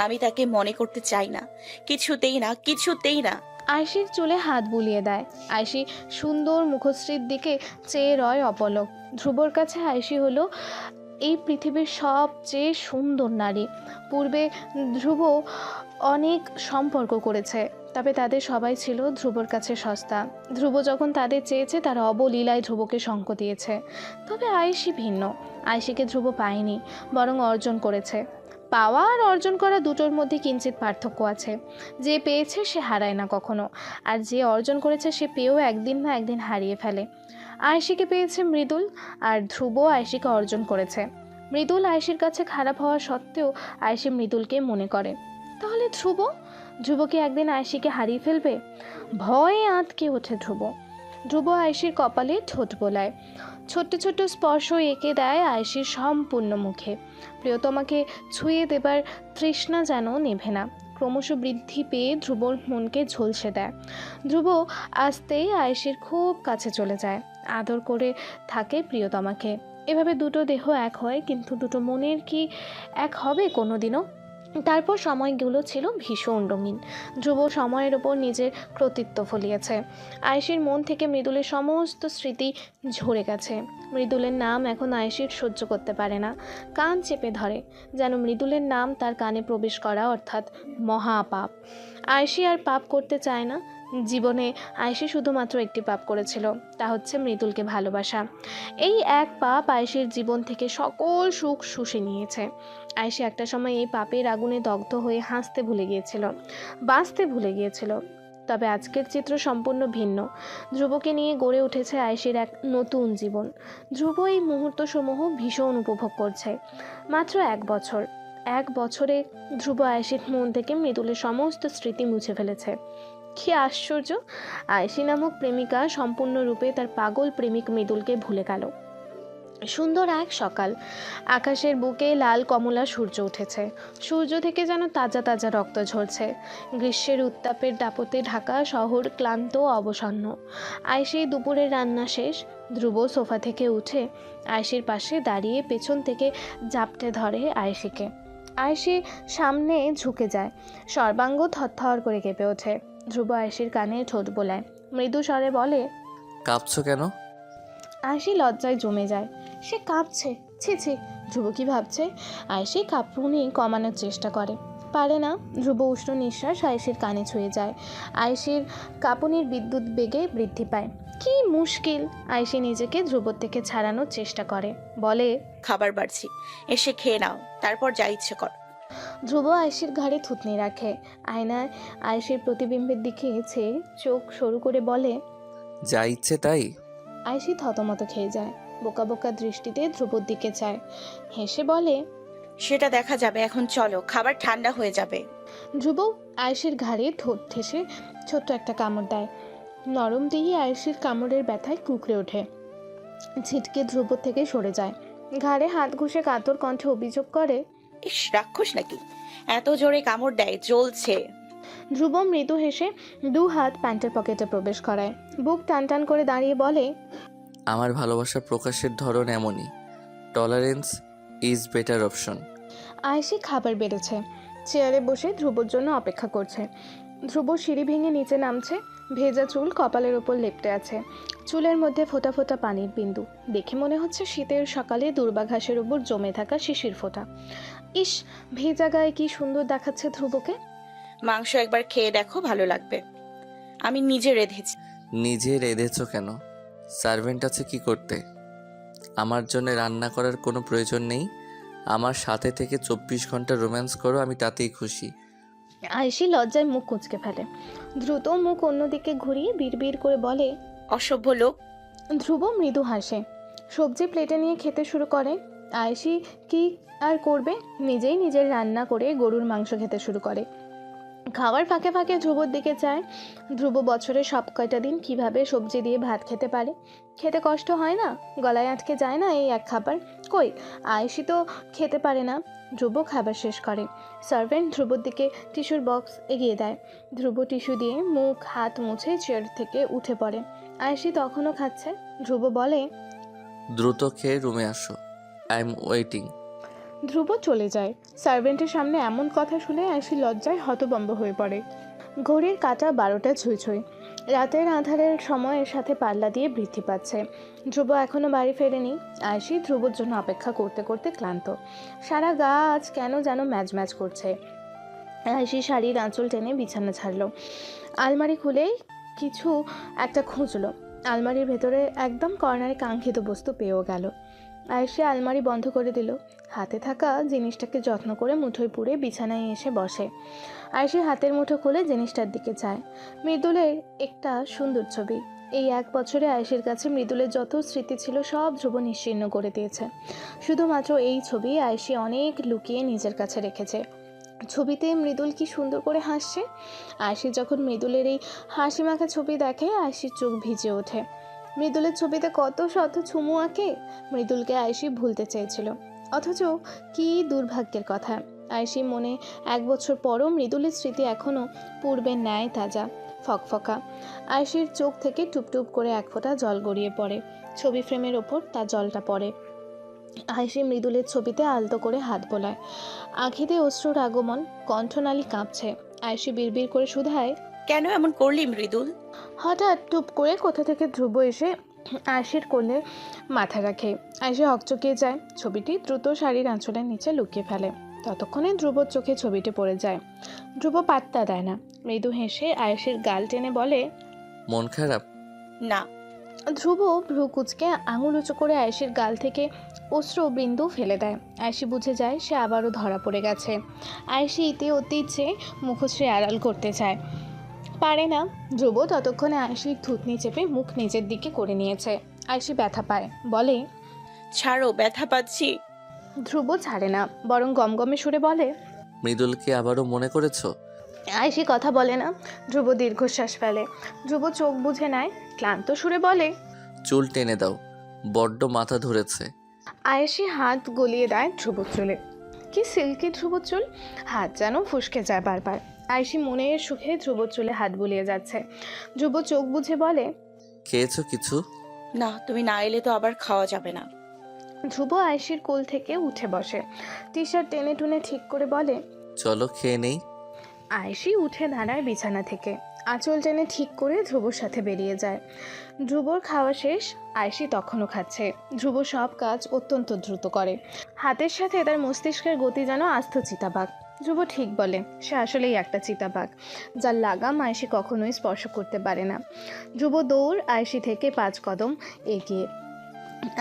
আমি তাকে মনে করতে চাই না, কিছুতেই না, কিছুতেই না। আয়েশির চুলে হাত বুলিয়ে দেয়। আয়েশি সুন্দর মুখশ্রীর দিকে চেয়ে রয় অপলক। ধ্রুবর কাছে আয়েশি হলো এই পৃথিবীর সবচেয়ে সুন্দর নারী। পূর্বে ধ্রুব অনেক সম্পর্ক করেছে, তবে তাদের সবাই ছিল ধ্রুবর কাছে সস্তা। ধ্রুব যখন তাদের চেয়েছে তারা অবলীলায় ধ্রুবকে সঙ্গ দিয়েছে। তবে আয়েশি ভিন্ন। আয়েশিকে ধ্রুব পায়নি, বরং অর্জন করেছে। পাওয়া আর অর্জন করা দুটোর মধ্যে কিঞ্চিত পার্থক্য আছে। যে পেয়েছে সে হারায় না কখনো, আর যে অর্জন করেছে সে পেয়েও একদিন না একদিন হারিয়ে ফেলে। আয়েশিকে পেয়েছে মৃদুল, আর ধ্রুব আয়েশিকে অর্জন করেছে। মৃদুল আয়েশির কাছে খারাপ হওয়া সত্ত্বেও আয়েশি মৃদুলকে মনে করে। তাহলে ধ্রুব কি একদিন আয়েশিকে হারিয়ে ফেলবে? ভয়ে আঁতকে ওঠে ধ্রুব। ধ্রুব আয়েশির কপালে ঠোঁট বোলায়। ছোট্ট ছোট্ট স্পর্শ এঁকে দেয় আয়েশির সম্পূর্ণ মুখে। প্রিয়তমাকে ছুঁয়ে দেবার তৃষ্ণা যেন নেভে না। ক্রমশ বৃদ্ধি পেয়ে ধ্রুবর মনকে ঝলসে দেয়। ধ্রুব আসতেই আয়েশির খুব কাছে চলে যায়, আদর করে থাকে প্রিয়তমাকে। এভাবে দুটো দেহ এক হয়, কিন্তু দুটো মনের কি এক হবে কোনো দিনও? তারপর সময়গুলো ছিল ভীষণ রঙিন। ধ্রুব সময়ের ওপর নিজের কর্তৃত্ব ফলিয়েছে। আয়েশির মন থেকে মৃদুলের সমস্ত স্মৃতি ঝরে গেছে। মৃদুলের নাম এখন আয়েশির সহ্য করতে পারে না। কান চেপে ধরে, যেন মৃদুলের নাম তার কানে প্রবেশ করা অর্থাৎ মহাপাপ। আয়েশি আর পাপ করতে চায় না। জীবনে আয়েশি শুধুমাত্র একটি পাপ করেছিল, তা হচ্ছে মৃদুলকে ভালোবাসা। এই এক পাপ আয়েশির জীবন থেকে সকল সুখ শুষে নিয়েছে। আয়েশি একটা সময় এই পাপের আগুনে দগ্ধ হয়ে হাসতে ভুলে গিয়েছিল, বাঁচতে ভুলে গিয়েছিল। তবে আজকের চিত্র সম্পূর্ণ ভিন্ন। ধ্রুবকে নিয়ে গড়ে উঠেছে আয়েশির এক নতুন জীবন। ধ্রুব এই মুহূর্তসমূহ ভীষণ উপভোগ করছে। মাত্র 1 বছর, 1 বছরে ধ্রুব আয়েশির মন থেকে মৃদুলের সমস্ত স্মৃতি মুছে ফেলেছে। কি আশ্চর্য! আয়েশি নামক প্রেমিকা সম্পূর্ণরূপে তার পাগল প্রেমিক মৃদুলকে ভুলে গেল। সুন্দর এক সকাল, আকাশের বুকে লাল কমলা সূর্য উঠেছে। সূর্য থেকে যেন তাজা তাজা রক্ত ঝরছে। গ্রীষ্মের উত্তাপের দাপটে ঢাকা শহর ক্লান্ত অবসন্ন। আয়েশি দুপুরের রান্না শেষ। ধ্রুব সোফা থেকে উঠে আয়েশির পাশে দাঁড়িয়ে পেছন থেকে জাপটে ধরে আয়েশিকে। আয়েশি সামনে ঝুঁকে যায়, সর্বাঙ্গ থরথর করে কেঁপে ওঠে। ধ্রুব আয়েশির কানে ঠোঁট বোলায়, মৃদু স্বরে বলে, কাঁপছো কেন? আয়েশি লজ্জায় জমে যায়। সে কাঁপছে, ছি ছি। ধ্রুব কি ভাবছে? আয়েশি কাঁপুনি কমানোর চেষ্টা করে, পারে না। ধ্রুব উষ্ণ নিঃশ্বাস আয়েশির কানে ছুঁয়ে যায়। আয়েশির কাঁপুনির বিদ্যুৎ বেগে বৃদ্ধি পায়। কি মুশকিল! আয়েশি নিজেকে ধ্রুবর থেকে ছাড়ানোর চেষ্টা করে, বলে, খাবার বাড়ছি, এসে খেয়ে নাও, তারপর যা ইচ্ছে কর। ধ্রুব আয়েশির ঘাড়ে থুতনি রাখে। আয়নায় আয়েশির প্রতিবিম্বের দিকে চেয়ে চোখ সরু করে বলে, যা ইচ্ছে তাই? আয়েশি থতমত খেয়ে যায়, বোকা বোকা দৃষ্টিতে ধ্রুবর দিকে চায়। হেসে বলে, সেটা দেখা যাবে, এখন চলো, খাবার ঠান্ডা হয়ে যাবে। ধ্রুব আয়েশির ঘাড়ে ঠোঁট ঠেসে ছোট্ট একটা কামড় দেয়। নরম দিয়ে আয়েশির কামড়ের ব্যথায় কুঁকড়ে ওঠে, ছিটকে ধ্রুব থেকে সরে যায়। ঘাড়ে হাত ঘষে কাতর কণ্ঠে অভিযোগ করে, ইস, রাক্ষস নাকি, এত জোরে কামড় দেয়, জ্বলছে। ধ্রুব মৃদু হেসে 2 হাত প্যান্টের পকেটে প্রবেশ করায়। বুক টান টান করে দাঁড়িয়ে বলে, আমার ভালোবাসা প্রকাশের ধরন এমনই। Tolerance is better option. আয়েশি খাবার বেড়েছে, চেয়ারে বসে ধ্রুবর জন্য অপেক্ষা করছে। ধ্রুব সিঁড়ি ভেঙে নিচে নামছে। ভেজা চুল কপালের ওপর লেপ্টে আছে, চুলের মধ্যে ফোঁটা ফোঁটা পানির বিন্দু। দেখে মনে হচ্ছে শীতের সকালে দূর্বা ঘাসের ওপর জমে থাকা শিশির ফোঁটা। ইস, ভেজা গায়ে কি সুন্দর দেখাচ্ছে ধ্রুবকে। মাংস একবার খেয়ে দেখো, ভালো লাগবে। আমি নিজে রেঁধেছি। নিজে রেঁধেছো কেন? সার্ভেন্ট আছে কি করতে? আমার জন্য রান্না করার কোনো প্রয়োজন নেই। আমার সাথে থেকে 24 ঘন্টা রোম্যান্স করো, আমি তাতেই খুশি। আয়েশি লজ্জায় মুখ কুঁচকে ফেলে। দ্রুত মুখ অন্যদিকে ঘুরিয়ে বিড়বিড় করে বলে, অসভ্য লোক। ধ্রুব মৃদু হাসে, সবজি প্লেটে নিয়ে খেতে শুরু করে। আয়েশি কি আর করবে, নিজেই নিজের রান্না করে গরুর মাংস খেতে শুরু করে। খাওয়ার ফাঁকে ফাঁকে ধ্রুবর দিকে চায়। ধ্রুব বছরে সব কয়টা দিন কিভাবে সবজি দিয়ে ভাত খেতে পারে। খেতে কষ্ট হয় না, গলায় আটকে যায় না এই এক খাবার? কই, আয়েশি তো খেতে পারে না। ধ্রুব খাবার শেষ করে। সার্ভেন্ট ধ্রুবর দিকে টিস্যুর বক্স এগিয়ে দেয়। ধ্রুব টিস্যু দিয়ে মুখ হাত মুছে চেয়ার থেকে উঠে পড়ে। আয়েশি তখনও খাচ্ছে। ধ্রুব বলে, দ্রুত খেয়ে রুমে আসো, আই এম ওয়েটিং। ধ্রুব চলে যায়। সার্ভেন্টের সামনে এমন কথা শুনে আয়েশি লজ্জায় হতভম্ব হয়ে পড়ে। ঘড়ির কাঁটা 12টা ছুঁই ছুঁই। রাতের আঁধারের সময়ের সাথে পাল্লা দিয়ে বৃদ্ধি পাচ্ছে। ধ্রুব এখনও বাড়ি ফেরেনি। আয়েশি ধ্রুবর জন্য অপেক্ষা করতে করতে ক্লান্ত। সারা গা আজ কেন যেন ম্যাজ ম্যাজ করছে। আয়েশি শাড়ির আঁচল টেনে বিছানা ছাড়ল। আলমারি খুলে কিছু একটা খুঁজলো। আলমারির ভেতরে একদম কর্নারে কাঙ্ক্ষিত বস্তু পেয়েও গেল। আয়েশি আলমারি বন্ধ করে দিল। হাতে থাকা জিনিসটাকে যত্ন করে মুঠোয় পুরে বিছানায় এসে বসে। আয়েশি হাতের মুঠো খুলে জিনিসটার দিকে চায়। মৃদুলের একটা সুন্দর ছবি। এই 1 বছরে আয়েশির কাছে মৃদুলের যত স্মৃতি ছিল সব ধ্রুব নিশ্চিহ্ন করে দিয়েছে। শুধুমাত্র এই ছবি আয়েশি অনেক লুকিয়ে নিজের কাছে রেখেছে। ছবিতে মৃদুল কি সুন্দর করে হাসছে। আয়েশি যখন মৃদুলের এই হাসি মাখা ছবি দেখে, আয়েশির চোখ ভিজে ওঠে। মৃদুলের ছবিতে কত শত চুমু আঁকে। মৃদুলকে আয়েশি ভুলতে চেয়েছিল, অথচ কি দুর্ভাগ্যের কথা। আয়েশি মনে 1 বছর পরও মৃদুলের স্মৃতি এখনও পূর্বের ন্যায় তাজা, ফকফকা। আয়েশির চোখ থেকে টুপটুপ করে 1 ফোঁটা জল গড়িয়ে পড়ে। ছবি ফ্রেমের ওপর তার জলটা পড়ে। আয়েশি মৃদুলের ছবিতে আলতো করে হাত বোলায়। আঁখিতে অশ্রুর আগমন, কণ্ঠনালী কাঁপছে। আয়েশি বিড়বিড় করে শুধায়, কেন এমন করলি মৃদুল? হঠাৎ টুপ করে কোথা থেকে ধ্রুব এসে আয়েশির কোলে মাথা রাখে। আয়েশি হকচকিয়ে যায়। ছবিটি দ্রুত শাড়ির আঁচলের নিচে লুকিয়ে ফেলে। ততক্ষণে ধ্রুবর চোখে ছবিটি পড়ে যায়। ধ্রুব পাত্তা দেয় না। মৃদু হেসে আয়েশির গাল টেনে বলে, মন খারাপ? না। ধ্রুব ভ্রু কুচকে আঙুল উঁচু করে আয়েশির গাল থেকে অশ্রু বিন্দু ফেলে দেয়। আয়েশি বুঝে যায় সে আবারও ধরা পড়ে গেছে। আয়েশি ইতি অতি ইচ্ছে মুখশ্রী আড়াল করতে চায়। পারে না। ধ্রুব ততক্ষণে আয়েশির থুতনি চেপে মুখ নিজের দিকে করে নিয়েছে। আয়েশি ব্যথা পায়, বলে, ছাড়ো, ব্যথা পাচ্ছি। ধ্রুব ছাড়ে না, বরং গমগমে সুরে বলে, মৃদুলকে আবারও মনে করেছো? আয়েশি কথা বলে না। ধ্রুব দীর্ঘশ্বাস ফেলে। ধ্রুব চোখ বুঝে নেয়, ক্লান্ত সুরে বলে, চুল টেনে দাও, বড্ড মাথা ধরেছে। আয়েশি হাত গলিয়ে দেয় ধ্রুবর চুলে। কি সিল্কি ধ্রুবর চুল, হাত যেন ফুসকে যায় বারবার। আয়েশি মনের সুখে ধ্রুবর চুলে হাত বুলিয়ে যাচ্ছে। ধ্রুব চোখ বুঝে বলে, খেয়েছো কিছু? না, তুমি না এলে তো আবার খাওয়া যাবে না। ধ্রুব আয়েশির কোল থেকে উঠে বসে, টি শার্ট টেনে টুনে ঠিক করে বলে, চলো খেয়ে নেই। আয়েশি উঠে দাঁড়ায় বিছানা থেকে, আঁচল টেনে ঠিক করে ধ্রুবর সাথে বেরিয়ে যায়। ধ্রুবর খাওয়া শেষ, আয়েশি তখনও খাচ্ছে। ধ্রুব সব কাজ অত্যন্ত দ্রুত করে, হাতের সাথে তার মস্তিষ্কের গতি যেন আস্ত চিতাবাঘ। ধ্রুব ঠিক বলে, সে আসলেই একটা চিতাবাঘ, যার লাগাম আয়েশি কখনোই স্পর্শ করতে পারে না। ধ্রুব দৌড় আয়েশি থেকে 5 কদম এগিয়ে।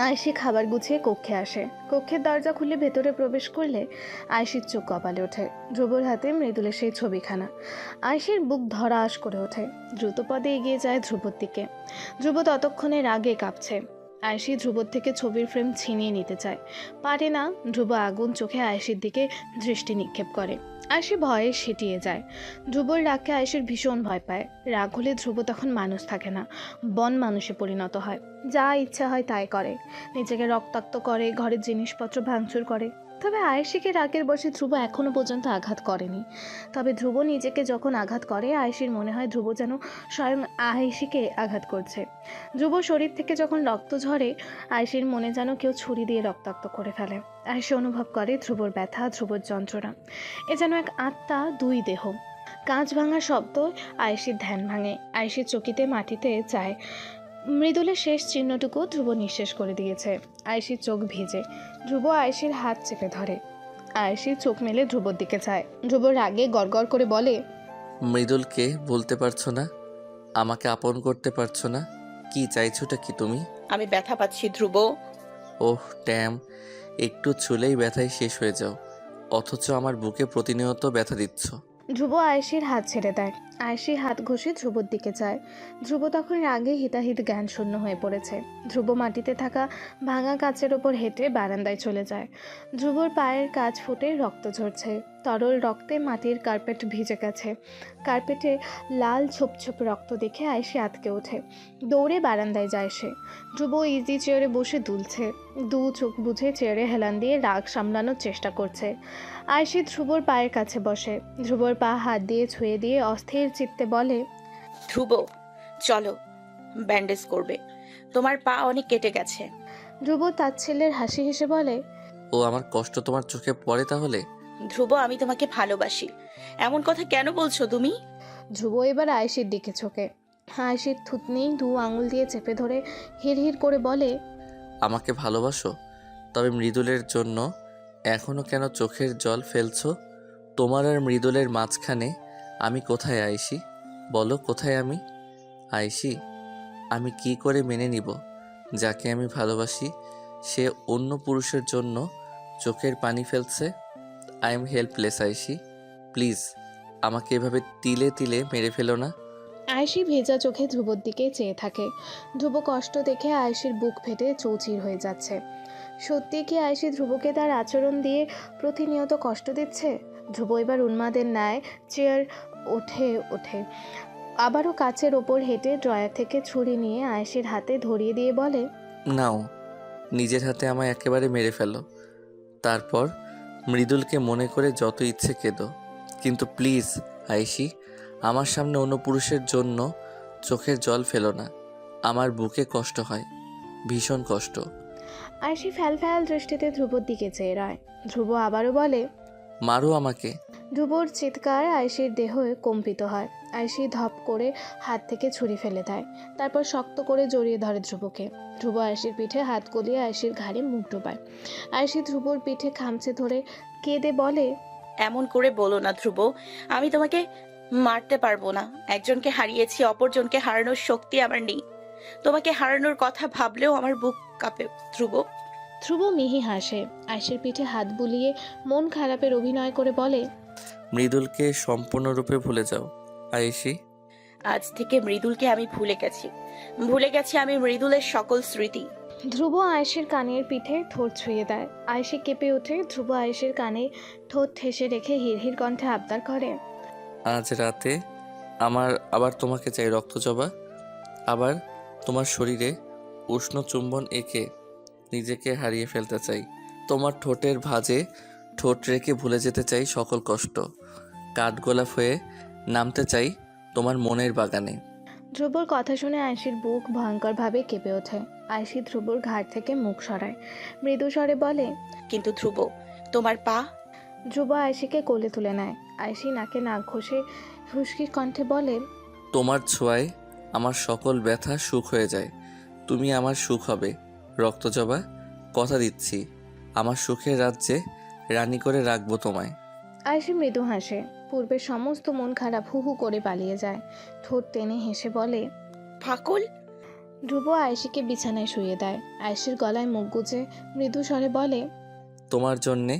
আয়েশি খাবার গুছিয়ে কক্ষে আসে। কক্ষের দরজা খুলে ভেতরে প্রবেশ করলে আয়েশির চোখ কপালে ওঠে। ধ্রুবর হাতে মৃদুলের সেই ছবিখানা। আয়েশির বুক ধড়াস করে ওঠে, দ্রুত পদে এগিয়ে যায় ধ্রুবর দিকে। ধ্রুব ততক্ষণে রাগে কাঁপছে। আয়েশি ধ্রুবর থেকে ছবির ফ্রেম ছিনিয়ে নিতে চায়, পারে না। ধ্রুব আগুন চোখে আয়েশির দিকে দৃষ্টি নিক্ষেপ করে। আয়েশি ভয়ে সেটিয়ে যায়। ধ্রুবর রাগকে আয়েশির ভীষণ ভয় পায়। রাগ হলে ধ্রুব তখন মানুষ থাকে না, বন মানুষে পরিণত হয়। যা ইচ্ছা হয় তাই করে, নিজেকে রক্তাক্ত করে, ঘরের জিনিসপত্র ভাঙচুর করে। তবে আয়েশিকে রাগের বশে ধ্রুব এখনো পর্যন্ত আঘাত করেনি। তবে ধ্রুব নিজেকে যখন আঘাত করে, আয়েশির মনে হয় ধ্রুব যেন স্বয়ং আয়েশিকে আঘাত করছে। ধ্রুব শরীর থেকে যখন রক্ত ঝরে, আয়েশির মনে যেন কেউ ছুরি দিয়ে রক্তাক্ত করে ফেলে। আয়েশি অনুভব করে ধ্রুবর ব্যথা, ধ্রুবর যন্ত্রণা। এ যেন এক আত্মা, দুই দেহ। কাঁচ ভাঙার শব্দ আয়েশির ধ্যান ভাঙে। আয়েশির চকিতে মাটিতে যায়। মৃদুলের শেষ চিহ্নটুকু ধ্রুব নিঃশেষ করে দিয়েছে। আয়েশির চোখ ভিজে। ধ্রুব আয়েশির হাত চেপে ধরে। আয়েশির চোখ মেলে ধ্রুবর দিকে চায়। ধ্রুব রাগে গড়গড় করে বলে, মৃদুলকে বলতে পারছো না? আমাকে আপন করতে পারছো না? কি চাইছোটা কি তুমি? আমি ব্যথা পাচ্ছি ধ্রুব। ওহ ট্যাম, একটু ছুলেই ব্যথায় শেষ হয়ে যাও, অথচ আমার বুকে প্রতিনিয়ত ব্যথা দিচ্ছ। ধ্রুব আয়েশির হাত ছেড়ে দেয়। আয়েশি হাত ঘষে ধ্রুবর দিকে যায়। ধ্রুব তখন রাগে হিতাহিত জ্ঞান শূন্য হয়ে পড়েছে। ধ্রুব মাটিতে থাকা ভাঙা কাচের ওপর হেঁটে বারান্দায় চলে যায়। ধ্রুবর পায়ের কাজ ফুটে রক্ত ঝরছে। তরল রক্তে মাটির কার্পেট ভিজে গেছে। কার্পেটে লাল ছোপ ছোপ রক্ত দেখে আয়েশি আটকে ওঠে। দৌড়ে বারান্দায় যায় সে। ধ্রুব ইজি চেয়ারে বসে দুলছে। দু চোখ বুঝে চেয়ারে হেলান দিয়ে রাগ সামলানোর চেষ্টা করছে। আয়েশি ধ্রুবর পায়ের কাছে বসে। ধ্রুবর পা হাত দিয়ে ছুঁয়ে দিয়ে অস্থির চিত্তে বলে, ধ্রুব, চলো, ব্যান্ডেজ করবে, তোমার পা অনেক কেটে গেছে। ধ্রুব তাচ্ছিল্যের হাসি হেসে বলে, ও আমার কষ্ট তোমার চোখে পড়ে তাহলে? ধ্রুব, আমি তোমাকে ভালোবাসি। এমন কথা কেন বলছো তুমি? ধ্রুব এবার আয়েশির দিকে ঝোঁকে। আয়েশির থুতনি 2 আঙুল দিয়ে চেপে ধরে হিড় হিড় করে বলে, আমাকে ভালোবাসো? তবে মৃদুলের জন্য এখনো কেন চোখের জল ফেলছো? তোমার আর মৃদুলের মাঝখানে আমি কোথায় আয়েশি? বলো কোথায় আমি? আয়েশি, আমি কি করে মেনে নিব যাকে আমি ভালোবাসি সে অন্য পুরুষের জন্য চোখের পানি ফেলছে? আই এম হেল্পলেস আয়েশি, প্লিজ আমাকে এভাবে তিলে তিলে মেরে ফেলো না। আয়েশি ভেজা চোখে ধ্রুবর দিকে চেয়ে থাকে। ধ্রুব কষ্ট দেখে আয়েশির বুক ফেটে চৌচির হয়ে যাচ্ছে। সত্যি কি আয়েশি ধ্রুবকে তার আচরণ দিয়ে প্রতিনিয়ত কষ্ট দিচ্ছে? ধ্রুব এবার উন্মাদের ন্যায় চেয়ার ওঠে ওঠে আবারও কাচের ওপর হেঁটে ড্রয়ার থেকে ছুরি নিয়ে আয়েশির হাতে ধরিয়ে দিয়ে বলে, নাও, নিজের হাতে আমায় একেবারে মেরে ফেলো, তারপর মৃদুলকে মনে করে যত ইচ্ছে কেঁদো, কিন্তু প্লিজ আয়েশি আমার সামনে অন্য পুরুষের জন্য চোখের জল ফেলো না। আমার বুকে কষ্ট হয়, ভীষণ কষ্ট। আয়েশি ফ্যাল ফ্যাল দৃষ্টিতে ধ্রুবর দিকে চেয়ে রয়। ধ্রুব আবারও বলে, মারো আমাকে। ধ্রুবর চিৎকার আয়েশির দেহ কম্পিত হয়। আয়েশি ধপ করে হাত থেকে ছুরি ফেলে দেয়। তারপর শক্ত করে জড়িয়ে ধরে ধ্রুবকে। ধ্রুব আয়েশির পিঠে হাত গলিয়ে আয়েশির ঘাড়ে মুখ ডোবায়। আয়েশি ধ্রুবর পিঠে খামচে ধরে কেঁদে বলে, এমন করে বলো না ধ্রুব, আমি তোমাকে মারতে পারবো না। একজনকে হারিয়েছি, অপরজনকে হারানোর শক্তি আমার নেই। তোমাকে হারানোর কথা ভাবলেও আমার বুক কাঁপে ধ্রুব। ধ্রুব মিহি হাসে। আয়েশির পিঠে হাত বুলিয়ে মন খারাপের অভিনয় করে বলে, মৃদুলকে সম্পূর্ণরূপে ভুলে যাও আয়েশি। আজ থেকে মৃদুলকে আমি ভুলে গেছি আমি মৃদুলের সকল স্মৃতি। ধ্রুব আয়েশির কানের পিঠে ঠোঁট ছুঁয়ে দেয়। আয়েশি কেঁপে ওঠে। ধ্রুব আয়েশির কানে ঠোঁট ঠেসে রেখে হিড়হিড় কণ্ঠে আবদার করে, আজ রাতে আমার আবার তোমাকে চাই রক্তজবা। আবার তোমার শরীরে উষ্ণ চুম্বন এঁকে নিজেকে হারিয়ে ফেলতে চাই। তোমার ঠোঁটের ভাঁজে ঠোঁট রেখে ভুলে যেতে চাই সকল কষ্ট। কাঠগোলাপ হয়ে নামতে চাই তোমার মনের বাগানে। ধ্রুবর কথা শুনে আয়েশির বুক ভয়ঙ্করভাবে কেঁপে ওঠে। আয়েশি ধ্রুবর ঘাড় থেকে মুখ সরায়, মৃদু স্বরে বলে, কিন্তু ধ্রুব, তোমার পা। ধ্রুব আয়েশিকে কোলে তুলে নেয়। আয়েশি নাকে নাক ঘষে হুস্কি কণ্ঠে বলে, তোমার ছোঁয়ায় আমার সকল ব্যথা সুখ হয়ে যায়। তুমি আমার সুখ হবে রক্তজবা। কথা দিচ্ছি আমার সুখের রাজ্যে রানী করে রাখবো তোমায়। আয়েশি মৃদু হাসে। পূর্বের সমস্ত মন খারাপ হু হু করে পালিয়ে যায়। ঠোঁট টেনে হেসে বলে, ফাকল। ধ্রুব আয়েশিকে বিছানায় শুইয়ে দেয়। আয়েশির গলায় মুখ গুজে মৃদু স্বরে বলে, তোমার জন্যে।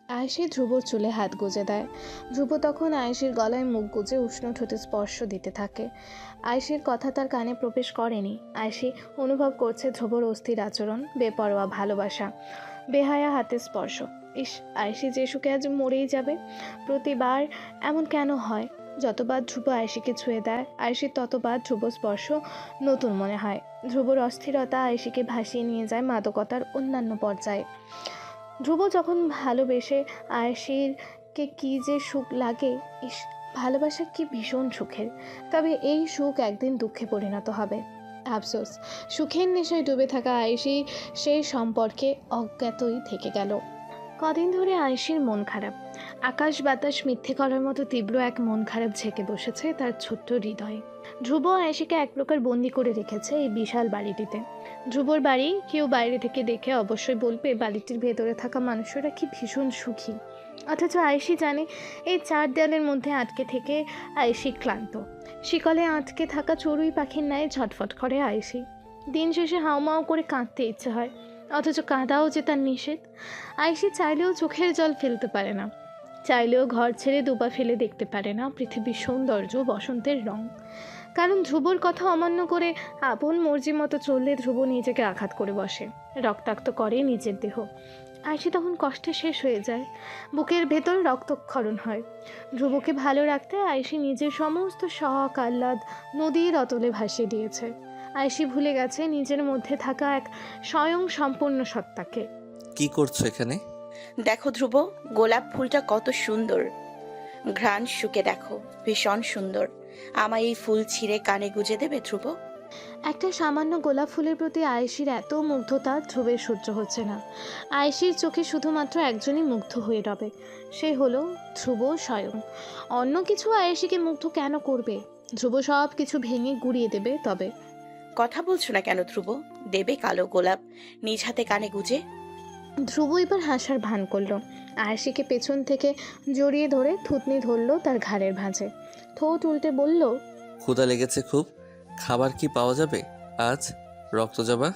আয়েশি ধ্রুবর চুলে হাত গুজে দেয়। ধ্রুব তখন আয়েশির গলায় মুখ গুজে উষ্ণ ঠোঁটে স্পর্শ দিতে থাকে। আয়েশির কথা তার কানে প্রবেশ করেনি। আয়েশি অনুভব করছে ধ্রুবর অস্থির আচরণ, বেপরোয়া ভালোবাসা, বেহায়া হাতের স্পর্শ। ইস, আয়েশি যে সুখে আজ মরেই যাবে। প্রতিবার এমন কেন হয়? যতবার ধ্রুব আয়েশিকে ছুঁয়ে দেয়, আয়েশির ততবার ধ্রুব স্পর্শ নতুন মনে হয়। ধ্রুবর অস্থিরতা আয়েশিকে ভাসিয়ে নিয়ে যায় মাদকতার অন্যান্য পর্যায়ে। ধ্রুব যখন ভালোবেসে আয়েশিরকে কি যে সুখ লাগে! ইস, ভালোবাসা কি ভীষণ সুখের। তবে এই সুখ একদিন দুঃখে পরিণত হবে। আফসোস, সুখের নেশায় ডুবে থাকা আয়েশি সেই সম্পর্কে অজ্ঞাতই থেকে গেল। কদিন ধরে আয়েশির মন খারাপ। আকাশ বাতাস মিথ্যে করার মতো তীব্র এক মন খারাপ ঝেঁকে বসেছে তার ছোট্ট হৃদয়ে। ধ্রুব আয়েশিকে এক প্রকার বন্দি করে রেখেছে এই বিশাল বাড়িটিতে। ধ্রুবর বাড়ি কেউ বাইরে থেকে দেখে অবশ্যই বলবে বাড়িটির ভেতরে থাকা মানুষেরা কি ভীষণ সুখী। অথচ আয়েশি জানে এই চার দেয়ালের মধ্যে আটকে থেকে আয়েশি ক্লান্ত। শিকলে আটকে থাকা চড়ুই পাখির ন্যায় ঝটফট করে আয়েশি। দিন শেষে হাউমাউ করে কাঁদতে ইচ্ছে হয়, অথচ কাঁদাও যে তার নিষেধ। আয়েশি চাইলেও চোখের জল ফেলতে পারে না, চাইলেও ঘর ছেড়ে দুপা ফেলে দেখতে পারে না পৃথিবীর সৌন্দর্য, বসন্তের রং। কারণ ধ্রুবর কথা অমান্য করে আপন মর্জি মতো চললে ধ্রুব নিজেকে আঘাত করে বসে, রক্তাক্ত করে নিজের দেহ। আয়েশি তখন কষ্টে শেষ হয়ে যায়, বুকের ভেতর রক্তক্ষরণ হয়। ধ্রুবকে ভালো রাখতে আয়েশি নিজের সমস্ত শখ আহ্লাদ নদীর অতলে ভাসিয়ে দিয়েছে। আয়েশি ভুলে গেছে নিজের মধ্যে থাকা এক স্বয়ং সম্পূর্ণ সত্তাকে। কি করছো এখানে? দেখো ধ্রুব, গোলাপ ফুলটা কত সুন্দর। ঘ্রাণ শুকে দেখো, ভীষণ সুন্দর। আমায় এই ফুল ছিঁড়ে কানে গুজে দেবে ধ্রুব? একটা সামান্য গোলাপ ফুলের প্রতি আয়েশির এত মুগ্ধতা ধ্রুবের সহ্য হচ্ছে না। আয়েশির চোখে শুধুমাত্র একজনই মুগ্ধ হয়ে রবে, সে হলো ধ্রুব স্বয়ং। অন্য কিছু আয়েশিকে মুগ্ধ কেন করবে? ধ্রুব সব কিছু ভেঙে গুড়িয়ে দেবে। তবে কথা বলছো না কেন ধ্রুব? দেবে কালো গোলাপ নিজ হাতে কানে গুজে? ধ্রুব এবার হাসার ভান করলো। আয়েশিকে পেছন থেকে জড়িয়ে ধরে থুতনি ধরলো তার ঘাড়ের ভাঁজে। ঠোঁট উল্টে বলল, ক্ষুধা লেগেছে খুব। খাবার কি পাওয়া যাবে আজ রক্তজবা?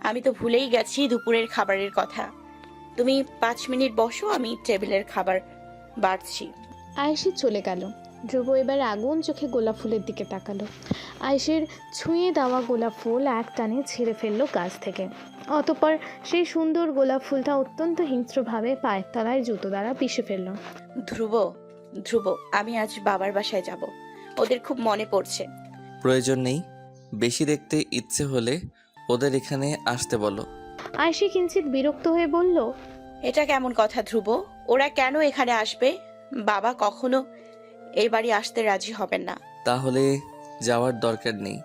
আমি তো ভুলেই গেছি দুপুরের খাবারের কথা। তুমি 5 মিনিট বসো, আমি টেবিলের খাবার বাড়ছি। আয়েশি চলে গেল। ধ্রুব এবার আগুন চোখে গোলাপ ফুলের দিকে তাকালো। আয়েশির ছুঁয়ে দেওয়া গোলাপ ফুল এক টানে ছিঁড়ে ফেললো গাছ থেকে। অতঃপর সেই সুন্দর গোলাপ ফুলটা অত্যন্ত হিংস্রভাবে পায়ের তলায় জুতো দ্বারা পিষে ফেললো। ধ্রুব, ধ্রুব, আমি আজ বাবার বাসায় যাব। ওদের খুব মনে পড়ছে। প্রয়োজন নেই। বেশি দেখতে ইচ্ছে হলে ওদের এখানে আসতে বলো। আয়েশি কিঞ্চিত বিরক্ত হয়ে বলল, এটা কেমন কথা ধ্রুব? ওরা কেন এখানে আসবে? বাবা কখনো এই বাড়ি আসতে রাজি হবেন না। তাহলে যাওয়ার দরকার নেই,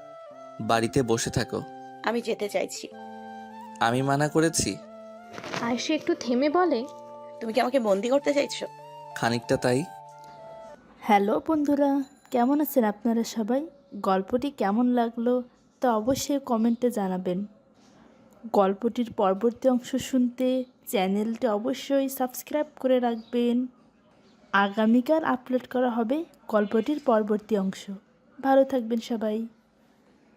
বাড়িতে বসে থাকো। আমি যেতে চাইছি। আমি মানা করেছি? আয়েশি একটু থেমে বলে, তুমি কি আমাকে বন্দি করতে চাইছো? খানিকটা তাই। হ্যালো বন্ধুরা, কেমন আছেন আপনারা সবাই? গল্পটি কেমন লাগলো তা অবশ্যই কমেন্টে জানাবেন। গল্পটির পরবর্তী অংশ শুনতে চ্যানেলটি অবশ্যই সাবস্ক্রাইব করে রাখবেন। আগামীকাল আপলোড করা হবে গল্পটির পরবর্তী অংশ। ভালো থাকবেন সবাই।